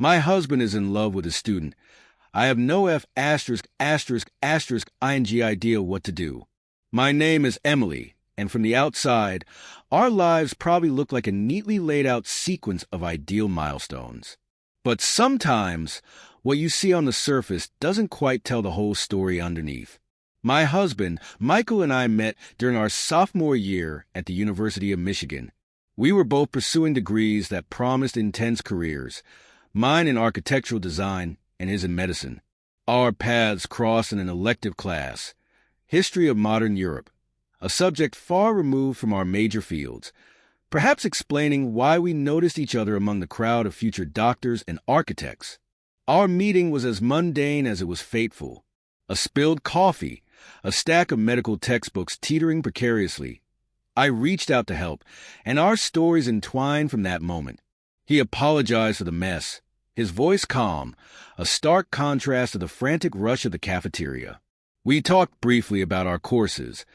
My husband is in love with his student. I have no F asterisk asterisk asterisk ing idea what to do. My name is Emily, and from the outside, our lives probably look like a neatly laid out sequence of ideal milestones. But sometimes, what you see on the surface doesn't quite tell the whole story underneath. My husband, Michael, and I met during our sophomore year at the University of Michigan. We were both pursuing degrees that promised intense careers, mine in architectural design and his in medicine. Our paths crossed in an elective class, History of Modern Europe, a subject far removed from our major fields, perhaps explaining why we noticed each other among the crowd of future doctors and architects. Our meeting was as mundane as it was fateful. A spilled coffee, a stack of medical textbooks teetering precariously. I reached out to help, and our stories entwined from that moment. He apologized for the mess, his voice calm, a stark contrast to the frantic rush of the cafeteria. We talked briefly about our courses,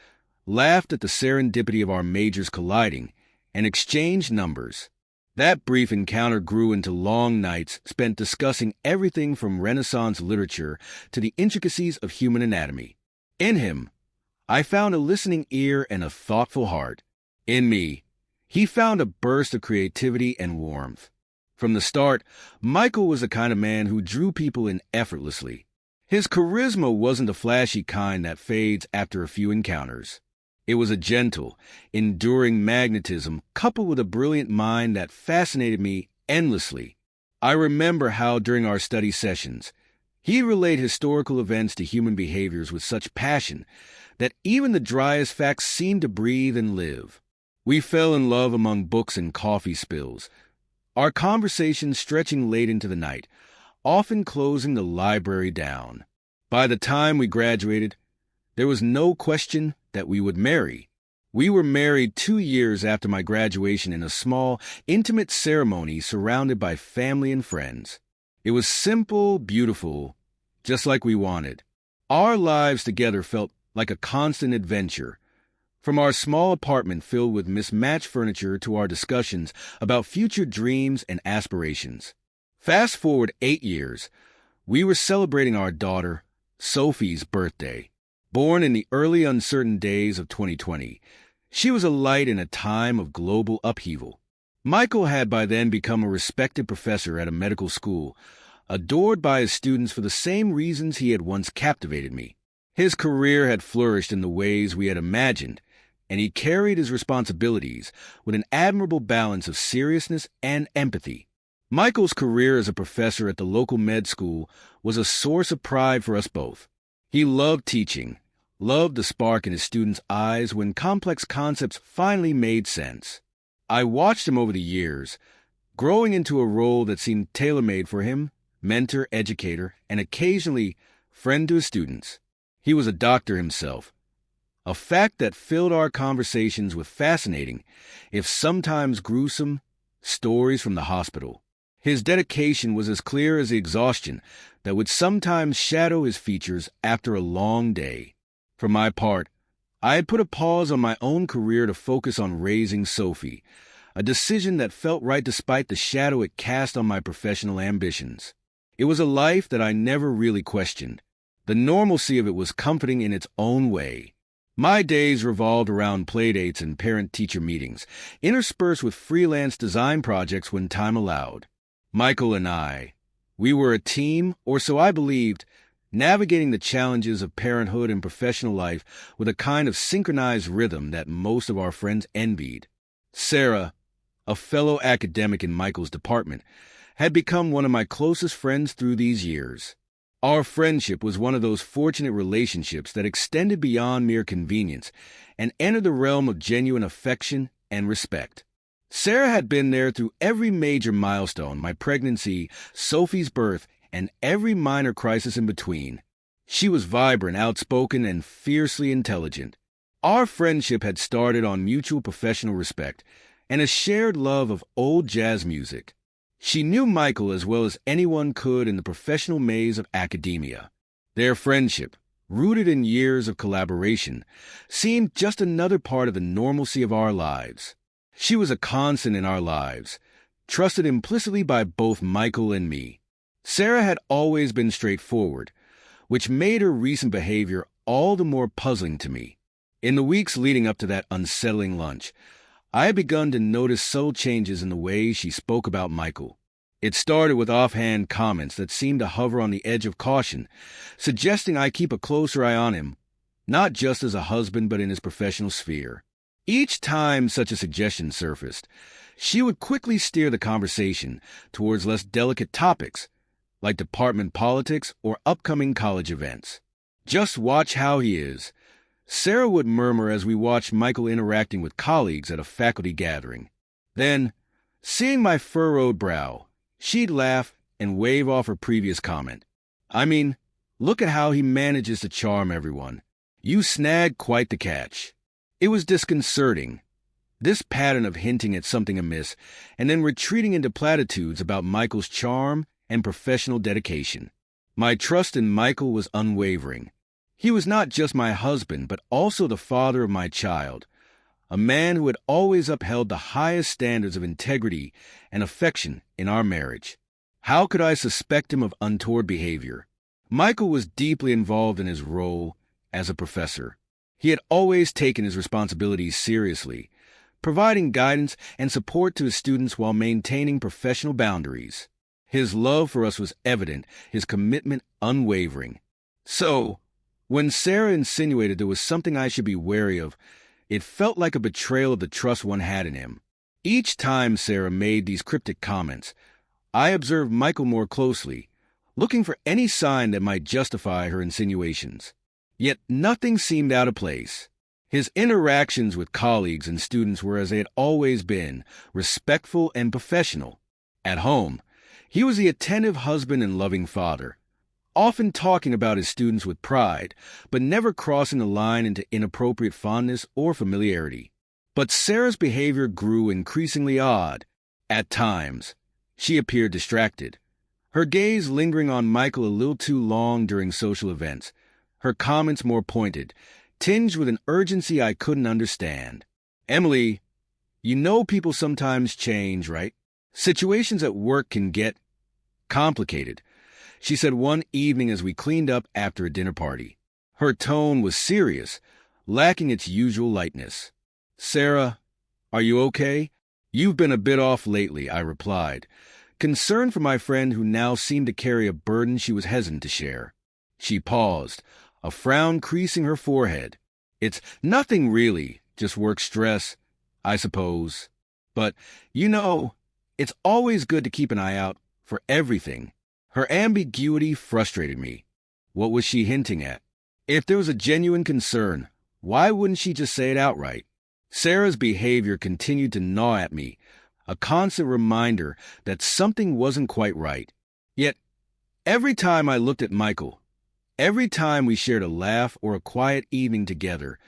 laughed at the serendipity of our majors colliding, and exchanged numbers. That brief encounter grew into long nights spent discussing everything from Renaissance literature to the intricacies of human anatomy. In him, I found a listening ear and a thoughtful heart. In me, he found a burst of creativity and warmth. From the start, Michael was the kind of man who drew people in effortlessly. His charisma wasn't the flashy kind that fades after a few encounters. It was a gentle, enduring magnetism coupled with a brilliant mind that fascinated me endlessly. I remember how, during our study sessions, he relayed historical events to human behaviors with such passion that even the driest facts seemed to breathe and live. We fell in love among books and coffee spills, our conversations stretching late into the night, often closing the library down. By the time we graduated, there was no question that we would marry. We were married 2 years after my graduation in a small, intimate ceremony surrounded by family and friends. It was simple, beautiful, just like we wanted. Our lives together felt like a constant adventure, from our small apartment filled with mismatched furniture to our discussions about future dreams and aspirations. Fast forward 8 years, we were celebrating our daughter, Sophie's birthday. Born in the early uncertain days of 2020, she was a light in a time of global upheaval. Michael had by then become a respected professor at a medical school, adored by his students for the same reasons he had once captivated me. His career had flourished in the ways we had imagined, and he carried his responsibilities with an admirable balance of seriousness and empathy. Michael's career as a professor at the local med school was a source of pride for us both. He loved teaching, loved the spark in his students' eyes when complex concepts finally made sense. I watched him over the years, growing into a role that seemed tailor-made for him, mentor, educator, and occasionally friend to his students. He was a doctor himself, a fact that filled our conversations with fascinating, if sometimes gruesome, stories from the hospital. His dedication was as clear as the exhaustion that would sometimes shadow his features after a long day. For my part, I had put a pause on my own career to focus on raising Sophie, a decision that felt right despite the shadow it cast on my professional ambitions. It was a life that I never really questioned. The normalcy of it was comforting in its own way. My days revolved around playdates and parent-teacher meetings, interspersed with freelance design projects when time allowed. Michael and I, we were a team, or so I believed, navigating the challenges of parenthood and professional life with a kind of synchronized rhythm that most of our friends envied. Sarah, a fellow academic in Michael's department, had become one of my closest friends through these years. Our friendship was one of those fortunate relationships that extended beyond mere convenience and entered the realm of genuine affection and respect. Sarah had been there through every major milestone, my pregnancy, Sophie's birth, and every minor crisis in between. She was vibrant, outspoken, and fiercely intelligent. Our friendship had started on mutual professional respect and a shared love of old jazz music. She knew Michael as well as anyone could in the professional maze of academia. Their friendship, rooted in years of collaboration, seemed just another part of the normalcy of our lives. She was a constant in our lives, trusted implicitly by both Michael and me. Sarah had always been straightforward, which made her recent behavior all the more puzzling to me. In the weeks leading up to that unsettling lunch, I had begun to notice subtle changes in the way she spoke about Michael. It started with offhand comments that seemed to hover on the edge of caution, suggesting I keep a closer eye on him, not just as a husband but in his professional sphere. Each time such a suggestion surfaced, she would quickly steer the conversation towards less delicate topics, like department politics or upcoming college events. "Just watch how he is," Sarah would murmur as we watched Michael interacting with colleagues at a faculty gathering. Then, seeing my furrowed brow, she'd laugh and wave off her previous comment. "I mean, look at how he manages to charm everyone. You snagged quite the catch." It was disconcerting, this pattern of hinting at something amiss and then retreating into platitudes about Michael's charm and professional dedication. My trust in Michael was unwavering. He was not just my husband, but also the father of my child, a man who had always upheld the highest standards of integrity and affection in our marriage. How could I suspect him of untoward behavior? Michael was deeply involved in his role as a professor. He had always taken his responsibilities seriously, providing guidance and support to his students while maintaining professional boundaries. His love for us was evident, his commitment unwavering. So, when Sarah insinuated there was something I should be wary of, it felt like a betrayal of the trust one had in him. Each time Sarah made these cryptic comments, I observed Michael more closely, looking for any sign that might justify her insinuations. Yet nothing seemed out of place. His interactions with colleagues and students were as they had always been, respectful and professional. At home, he was the attentive husband and loving father, often talking about his students with pride, but never crossing the line into inappropriate fondness or familiarity. But Sarah's behavior grew increasingly odd. At times, she appeared distracted, her gaze lingering on Michael a little too long during social events, her comments more pointed, tinged with an urgency I couldn't understand. "Emily, you know people sometimes change, right? Situations at work can get complicated," she said one evening as we cleaned up after a dinner party. Her tone was serious, lacking its usual lightness. "Sarah, are you okay? You've been a bit off lately," I replied, concerned for my friend who now seemed to carry a burden she was hesitant to share. She paused, a frown creasing her forehead. "It's nothing really, just work stress, I suppose. But, it's always good to keep an eye out for everything." Her ambiguity frustrated me. What was she hinting at? If there was a genuine concern, why wouldn't she just say it outright? Sarah's behavior continued to gnaw at me, a constant reminder that something wasn't quite right. Yet, every time I looked at Michael, every time we shared a laugh or a quiet evening together,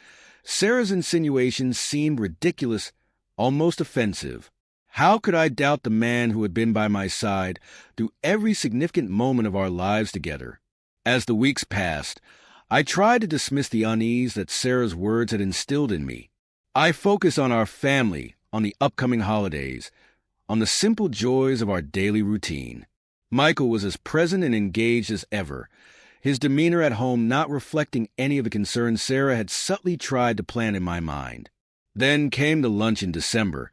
Sarah's insinuations seemed ridiculous, almost offensive. How could I doubt the man who had been by my side through every significant moment of our lives together? As the weeks passed, I tried to dismiss the unease that Sarah's words had instilled in me. I focused on our family, on the upcoming holidays, on the simple joys of our daily routine. Michael was as present and engaged as ever, his demeanor at home not reflecting any of the concerns Sarah had subtly tried to plant in my mind. Then came the lunch in December,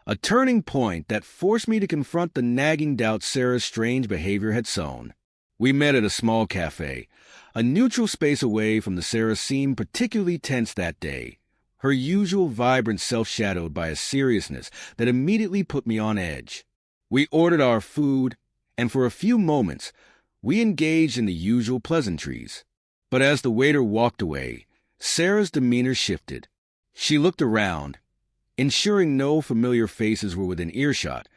a turning point that forced me to confront the nagging doubts Sarah's strange behavior had sown. We met at a small cafe, a neutral space away from the Sarah seemed particularly tense that day, her usual vibrance self-shadowed by a seriousness that immediately put me on edge. We ordered our food, and for a few moments, we engaged in the usual pleasantries. But as the waiter walked away, Sarah's demeanor shifted. She looked around, ensuring no familiar faces were within earshot,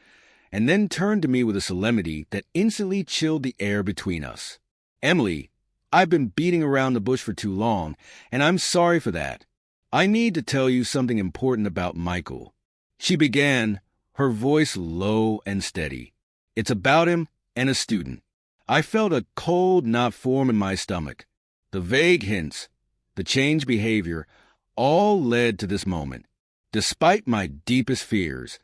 and then turned to me with a solemnity that instantly chilled the air between us. "Emily, I've been beating around the bush for too long, and I'm sorry for that. I need to tell you something important about Michael." She began, her voice low and steady. "It's about him and a student." I felt a cold knot form in my stomach. The vague hints, the changed behavior, all led to this moment. Despite my deepest fears,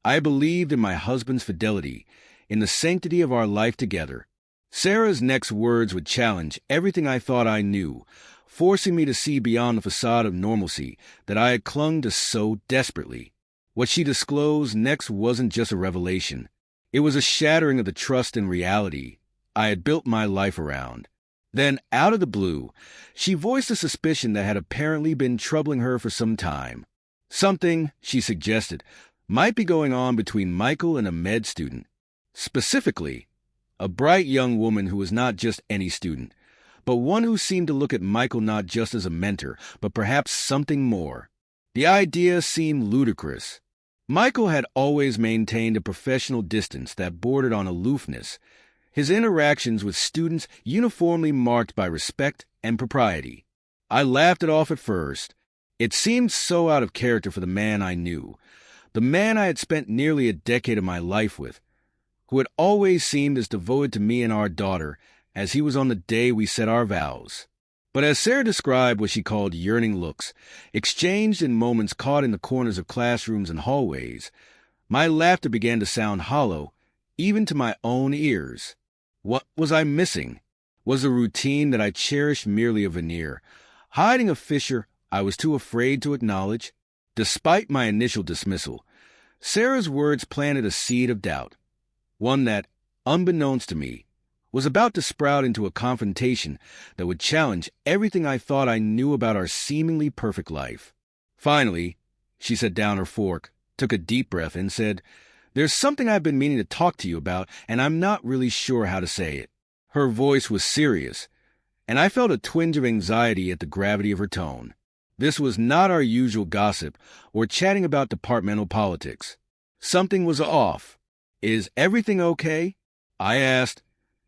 I believed in my husband's fidelity, in the sanctity of our life together. Sarah's next words would challenge everything I thought I knew, forcing me to see beyond the facade of normalcy that I had clung to so desperately. What she disclosed next wasn't just a revelation. It was a shattering of the trust and reality I had built my life around. Then, out of the blue, she voiced a suspicion that had apparently been troubling her for some time. Something, she suggested, might be going on between Michael and a med student. Specifically, a bright young woman who was not just any student, but one who seemed to look at Michael not just as a mentor, but perhaps something more. The idea seemed ludicrous. Michael had always maintained a professional distance that bordered on aloofness, his interactions with students uniformly marked by respect and propriety. I laughed it off at first. It seemed so out of character for the man I knew, the man I had spent nearly a decade of my life with, who had always seemed as devoted to me and our daughter as he was on the day we said our vows. But as Sarah described what she called yearning looks, exchanged in moments caught in the corners of classrooms and hallways, my laughter began to sound hollow, even to my own ears. What was I missing? Was the routine that I cherished merely a veneer, hiding a fissure I was too afraid to acknowledge? Despite my initial dismissal, Sarah's words planted a seed of doubt, one that, unbeknownst to me, was about to sprout into a confrontation that would challenge everything I thought I knew about our seemingly perfect life. Finally, she set down her fork, took a deep breath, and said, "There's something I've been meaning to talk to you about, and I'm not really sure how to say it." Her voice was serious, and I felt a twinge of anxiety at the gravity of her tone. This was not our usual gossip or chatting about departmental politics. Something was off. "Is everything okay?" I asked,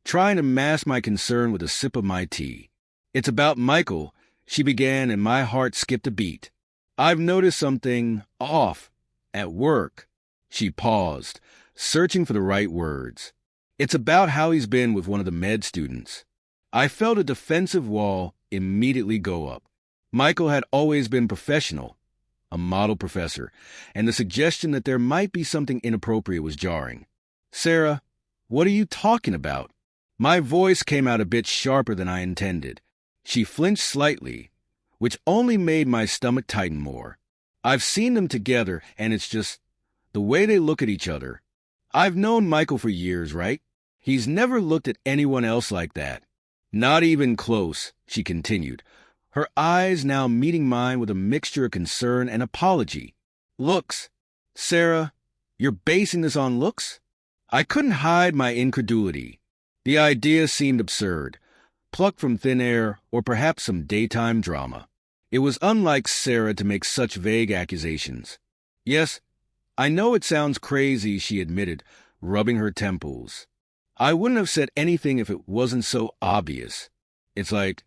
trying to mask my concern with a sip of my tea. "It's about Michael," she began, and my heart skipped a beat. "I've noticed something off at work." She paused, searching for the right words. "It's about how he's been with one of the med students." I felt a defensive wall immediately go up. Michael had always been professional, a model professor, and the suggestion that there might be something inappropriate was jarring. "Sarah, what are you talking about?" My voice came out a bit sharper than I intended. She flinched slightly, which only made my stomach tighten more. "I've seen them together, and it's just the way they look at each other. I've known Michael for years, right? He's never looked at anyone else like that." "Not even close," she continued, her eyes now meeting mine with a mixture of concern and apology. "Looks. Sarah, you're basing this on looks?" I couldn't hide my incredulity. The idea seemed absurd, plucked from thin air or perhaps some daytime drama. It was unlike Sarah to make such vague accusations. "Yes, I know it sounds crazy," she admitted, rubbing her temples. "I wouldn't have said anything if it wasn't so obvious. It's like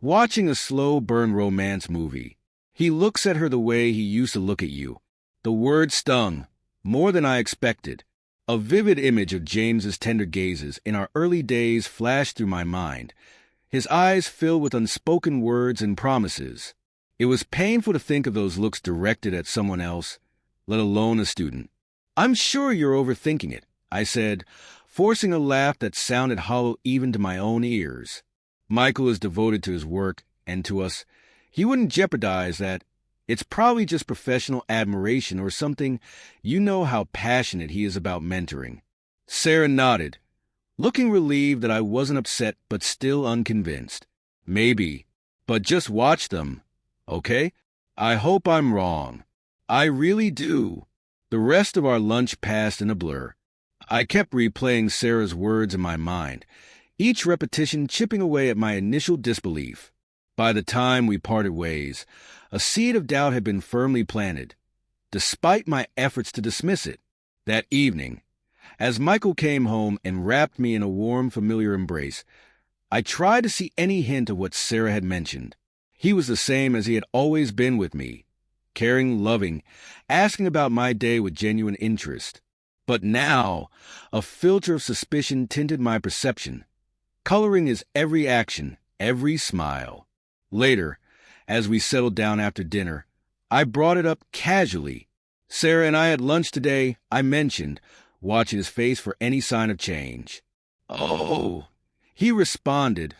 watching a slow-burn romance movie. He looks at her the way he used to look at you." The word stung, more than I expected. A vivid image of James's tender gazes in our early days flashed through my mind, his eyes filled with unspoken words and promises. It was painful to think of those looks directed at someone else, let alone a student. "I'm sure you're overthinking it," I said, forcing a laugh that sounded hollow even to my own ears. "Michael is devoted to his work and to us. He wouldn't jeopardize that. It's probably just professional admiration or something. You know how passionate he is about mentoring." Sarah nodded, looking relieved that I wasn't upset but still unconvinced. "Maybe, but just watch them, okay? I hope I'm wrong. I really do." The rest of our lunch passed in a blur. I kept replaying Sarah's words in my mind, each repetition chipping away at my initial disbelief. By the time we parted ways, a seed of doubt had been firmly planted, despite my efforts to dismiss it. That evening, as Michael came home and wrapped me in a warm, familiar embrace, I tried to see any hint of what Sarah had mentioned. He was the same as he had always been with me, caring, loving, asking about my day with genuine interest. But now, a filter of suspicion tinted my perception, coloring his every action, every smile. Later, as we settled down after dinner, I brought it up casually. Sarah and I had lunch today, I mentioned, watching his face for any sign of change. Oh, he responded,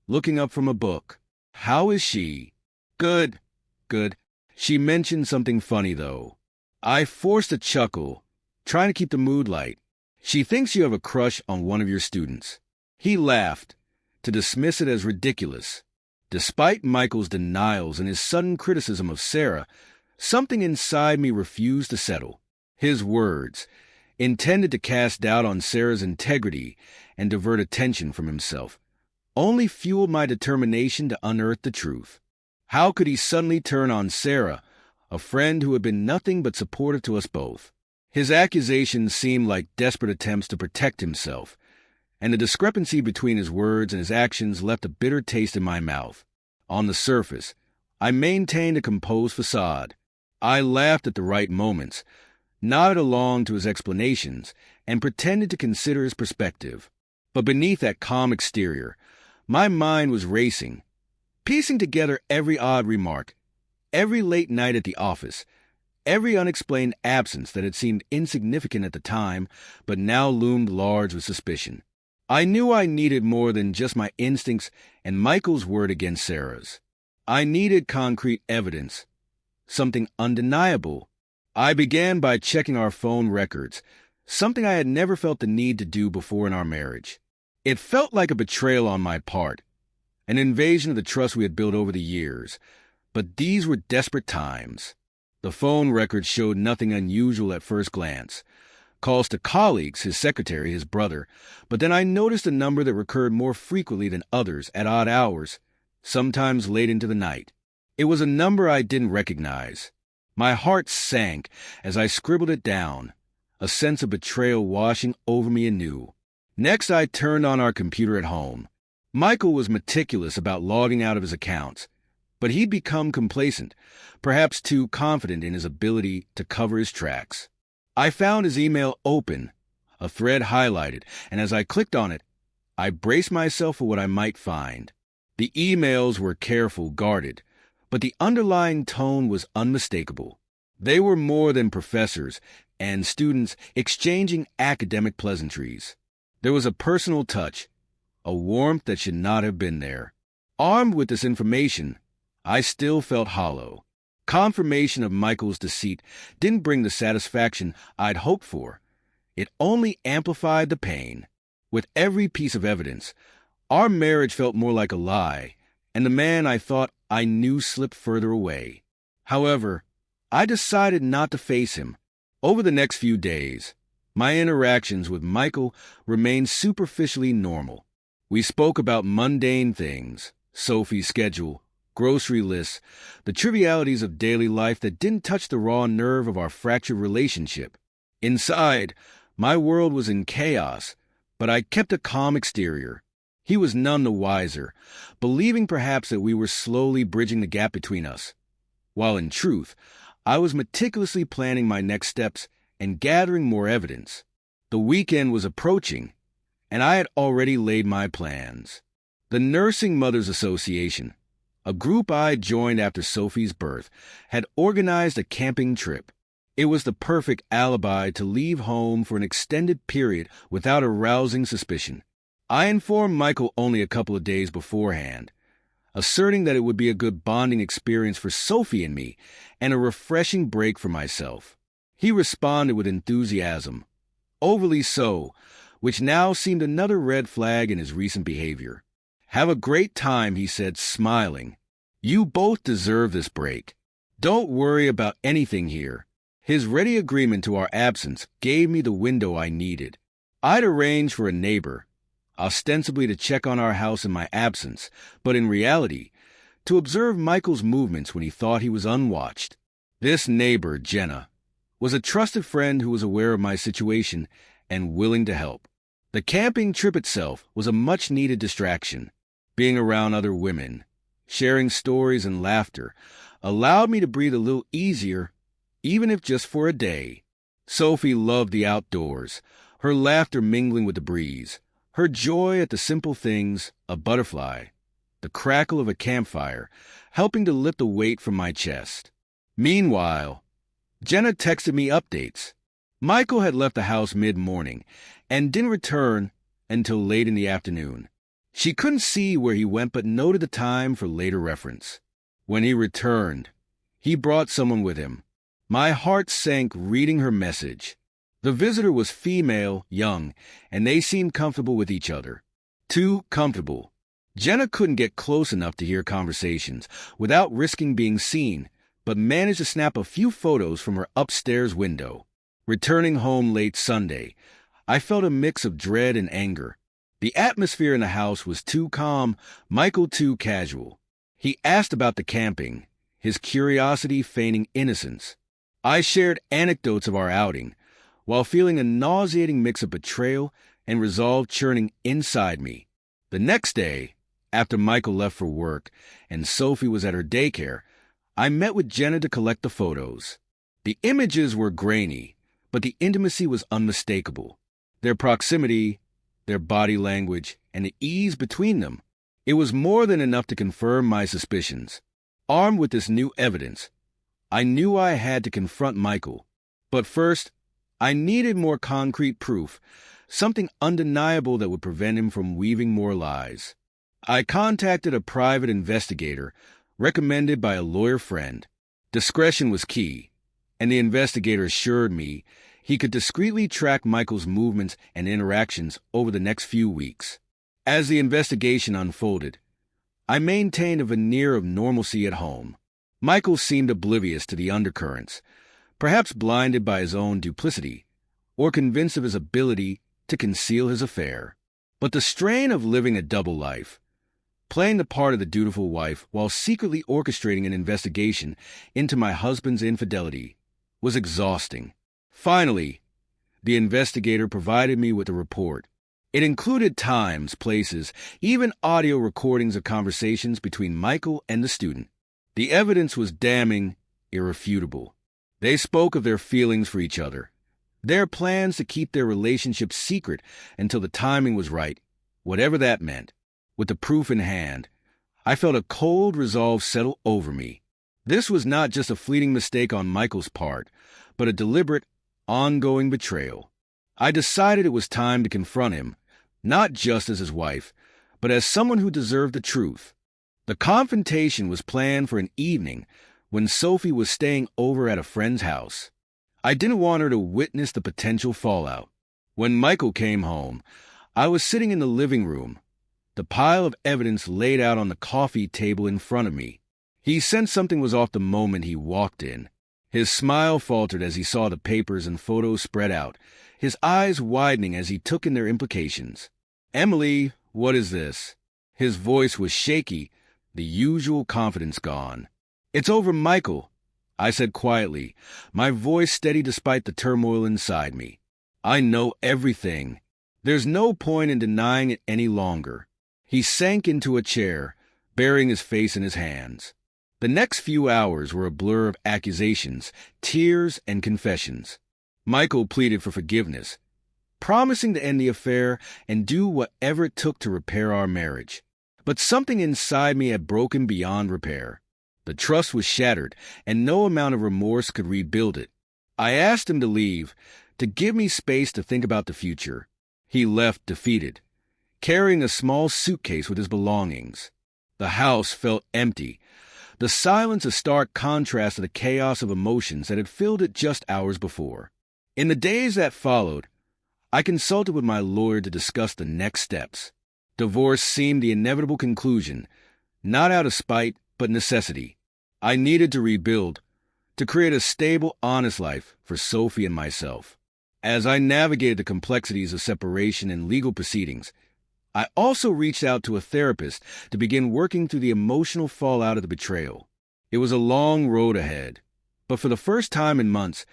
looking up from a book. How is she? Good, good. She mentioned something funny, though. I forced a chuckle, trying to keep the mood light. She thinks you have a crush on one of your students. He laughed, to dismiss it as ridiculous. Despite Michael's denials and his sudden criticism of Sarah, something inside me refused to settle. His words, intended to cast doubt on Sarah's integrity and divert attention from himself, only fueled my determination to unearth the truth. How could he suddenly turn on Sarah, a friend who had been nothing but supportive to us both? His accusations seemed like desperate attempts to protect himself, and the discrepancy between his words and his actions left a bitter taste in my mouth. On the surface, I maintained a composed facade. I laughed at the right moments, nodded along to his explanations, and pretended to consider his perspective. But beneath that calm exterior, my mind was racing, piecing together every odd remark, every late night at the office, every unexplained absence that had seemed insignificant at the time, but now loomed large with suspicion. I knew I needed more than just my instincts and Michael's word against Sarah's. I needed concrete evidence, something undeniable. I began by checking our phone records, something I had never felt the need to do before in our marriage. It felt like a betrayal on my part, an invasion of the trust we had built over the years. But these were desperate times. The phone records showed nothing unusual at first glance. Calls to colleagues, his secretary, his brother, but then I noticed a number that recurred more frequently than others at odd hours, sometimes late into the night. It was a number I didn't recognize. My heart sank as I scribbled it down, a sense of betrayal washing over me anew. Next, I turned on our computer at home. Michael was meticulous about logging out of his accounts, but he'd become complacent, perhaps too confident in his ability to cover his tracks. I found his email open, a thread highlighted, and as I clicked on it, I braced myself for what I might find. The emails were careful, guarded, but the underlying tone was unmistakable. They were more than professors and students exchanging academic pleasantries. There was a personal touch, a warmth that should not have been there. Armed with this information, I still felt hollow. Confirmation of Michael's deceit didn't bring the satisfaction I'd hoped for. It only amplified the pain. With every piece of evidence, our marriage felt more like a lie, and the man I thought I knew slipped further away. However, I decided not to face him. Over the next few days, my interactions with Michael remained superficially normal. We spoke about mundane things, Sophie's schedule, grocery lists, the trivialities of daily life that didn't touch the raw nerve of our fractured relationship. Inside, my world was in chaos, but I kept a calm exterior. He was none the wiser, believing perhaps that we were slowly bridging the gap between us, while in truth, I was meticulously planning my next steps and gathering more evidence. The weekend was approaching, and I had already laid my plans. The Nursing Mothers Association, a group I joined after Sophie's birth, had organized a camping trip. It was the perfect alibi to leave home for an extended period without arousing suspicion. I informed Michael only a couple of days beforehand, asserting that it would be a good bonding experience for Sophie and me and a refreshing break for myself. He responded with enthusiasm, overly so, which now seemed another red flag in his recent behavior. "Have a great time," he said, smiling. "You both deserve this break. Don't worry about anything here." His ready agreement to our absence gave me the window I needed. I'd arranged for a neighbor, ostensibly to check on our house in my absence, but in reality, to observe Michael's movements when he thought he was unwatched. This neighbor, Jenna, was a trusted friend who was aware of my situation and willing to help. The camping trip itself was a much-needed distraction. Being around other women, sharing stories and laughter, allowed me to breathe a little easier, even if just for a day. Sophie loved the outdoors, her laughter mingling with the breeze, her joy at the simple things, a butterfly, the crackle of a campfire, helping to lift the weight from my chest. Meanwhile, Jenna texted me updates. Michael had left the house mid-morning and didn't return until late in the afternoon. She couldn't see where he went but noted the time for later reference. When he returned, he brought someone with him. My heart sank reading her message. The visitor was female, young, and they seemed comfortable with each other. Too comfortable. Jenna couldn't get close enough to hear conversations without risking being seen, but managed to snap a few photos from her upstairs window. Returning home late Sunday, I felt a mix of dread and anger. The atmosphere in the house was too calm, Michael too casual. He asked about the camping, his curiosity feigning innocence. I shared anecdotes of our outing, while feeling a nauseating mix of betrayal and resolve churning inside me. The next day, after Michael left for work and Sophie was at her daycare, I met with Jenna to collect the photos. The images were grainy, but the intimacy was unmistakable. Their proximity, their body language, and the ease between them. It was more than enough to confirm my suspicions. Armed with this new evidence, I knew I had to confront Michael. But first, I needed more concrete proof, something undeniable that would prevent him from weaving more lies. I contacted a private investigator recommended by a lawyer friend. Discretion was key, and the investigator assured me he could discreetly track Michael's movements and interactions over the next few weeks. As the investigation unfolded, I maintained a veneer of normalcy at home. Michael seemed oblivious to the undercurrents, perhaps blinded by his own duplicity, or convinced of his ability to conceal his affair. But the strain of living a double life, playing the part of the dutiful wife while secretly orchestrating an investigation into my husband's infidelity, was exhausting. Finally, the investigator provided me with a report. It included times, places, even audio recordings of conversations between Michael and the student. The evidence was damning, irrefutable. They spoke of their feelings for each other, their plans to keep their relationship secret until the timing was right, whatever that meant. With the proof in hand, I felt a cold resolve settle over me. This was not just a fleeting mistake on Michael's part, but a deliberate, ongoing betrayal. I decided it was time to confront him, not just as his wife, but as someone who deserved the truth. The confrontation was planned for an evening when Sophie was staying over at a friend's house. I didn't want her to witness the potential fallout. When Michael came home, I was sitting in the living room, the pile of evidence laid out on the coffee table in front of me. He sensed something was off the moment he walked in. His smile faltered as he saw the papers and photos spread out, his eyes widening as he took in their implications. "Emily, what is this?" His voice was shaky, the usual confidence gone. "It's over, Michael," I said quietly, my voice steady despite the turmoil inside me. "I know everything. There's no point in denying it any longer." He sank into a chair, burying his face in his hands. The next few hours were a blur of accusations, tears, and confessions. Michael pleaded for forgiveness, promising to end the affair and do whatever it took to repair our marriage. But something inside me had broken beyond repair. The trust was shattered, and no amount of remorse could rebuild it. I asked him to leave, to give me space to think about the future. He left defeated, carrying a small suitcase with his belongings. The house felt empty, the silence a stark contrast to the chaos of emotions that had filled it just hours before. In the days that followed, I consulted with my lawyer to discuss the next steps. Divorce seemed the inevitable conclusion, not out of spite, but necessity. I needed to rebuild, to create a stable, honest life for Sophie and myself. As I navigated the complexities of separation and legal proceedings, I also reached out to a therapist to begin working through the emotional fallout of the betrayal. It was a long road ahead, but for the first time in months,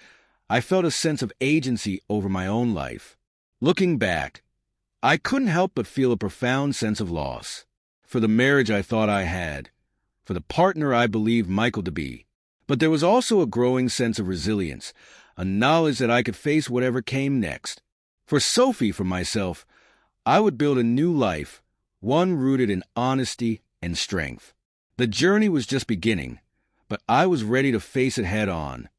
I felt a sense of agency over my own life. Looking back, I couldn't help but feel a profound sense of loss. For the marriage I thought I had, for the partner I believed Michael to be. But there was also a growing sense of resilience, a knowledge that I could face whatever came next. For Sophie, for myself, I would build a new life, one rooted in honesty and strength. The journey was just beginning, but I was ready to face it head on.